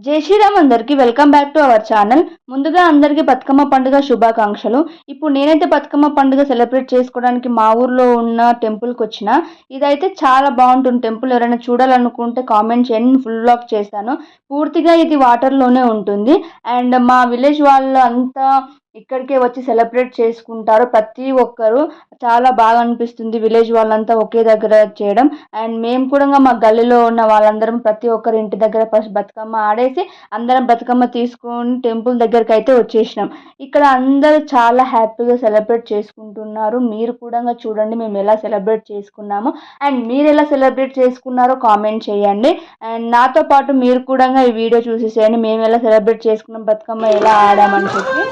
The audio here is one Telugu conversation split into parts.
జై శ్రీరామ్ అందరికి welcome back to our channel. ముందుగా అందరికీ బతుకమ్మ పండుగ శుభాకాంక్షలు. ఇప్పుడు నేనైతే బతుకమ్మ పండుగ సెలబ్రేట్ చేసుకోవడానికి మా ఊర్లో ఉన్న టెంపుల్కి వచ్చిన. ఇదైతే చాలా బాగుంటుంది టెంపుల్. ఎవరైనా చూడాలనుకుంటే కామెంట్ చేయండి, ఫుల్ బ్లాగ్ చేస్తాను. పూర్తిగా ఇది వాటర్లోనే ఉంటుంది. అండ్ మా విలేజ్ వాళ్ళు అంతా ఇక్కడికే వచ్చి సెలబ్రేట్ చేసుకుంటారు ప్రతి ఒక్కరు. చాలా బాగా అనిపిస్తుంది విలేజ్ వాళ్ళంతా ఒకే దగ్గర చేయడం. అండ్ మేము కూడా మా గల్లీలో ఉన్న వాళ్ళందరం ప్రతి ఒక్కరి ఇంటి దగ్గర ఫస్ట్ బతుకమ్మ ఆడేసి అందరం బతుకమ్మ తీసుకొని టెంపుల్ దగ్గరికి అయితే వచ్చేసినాం. ఇక్కడ అందరూ చాలా హ్యాపీగా సెలబ్రేట్ చేసుకుంటున్నారు. మీరు కూడా చూడండి మేము ఎలా సెలబ్రేట్ చేసుకున్నాము. అండ్ మీరు ఎలా సెలబ్రేట్ చేసుకున్నారో కామెంట్ చేయండి. అండ్ నాతో పాటు మీరు కూడా ఈ వీడియో చూసేసేయండి, మేము ఎలా సెలబ్రేట్ చేసుకున్నాం, బతుకమ్మ ఎలా ఆడామని చెప్పి.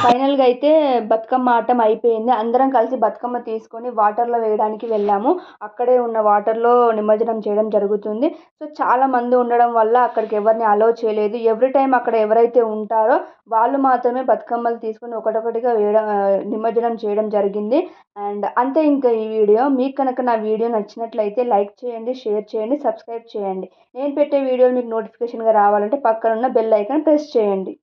ఫైనల్గా అయితే బతుకమ్మ ఆటం అయిపోయింది. అందరం కలిసి బతుకమ్మ తీసుకొని వాటర్లో వేయడానికి వెళ్ళాము. అక్కడే ఉన్న వాటర్లో నిమజ్జనం చేయడం జరుగుతుంది. సో చాలా మంది ఉండడం వల్ల అక్కడికి ఎవరిని అలౌ చేయలేదు. ఎవ్రీ టైం అక్కడ ఎవరైతే ఉంటారో వాళ్ళు మాత్రమే బతుకమ్మలు తీసుకొని ఒకటొకటిగా వేయడం, నిమజ్జనం చేయడం జరిగింది. అండ్ అంతే. ఇంకా ఈ వీడియో మీకు కనుక నా వీడియో నచ్చినట్లయితే లైక్ చేయండి, షేర్ చేయండి, సబ్స్క్రైబ్ చేయండి. నేను పెట్టే వీడియోలు మీకు నోటిఫికేషన్గా రావాలంటే పక్కన ఉన్న బెల్ ఐకాన్ ప్రెస్ చేయండి.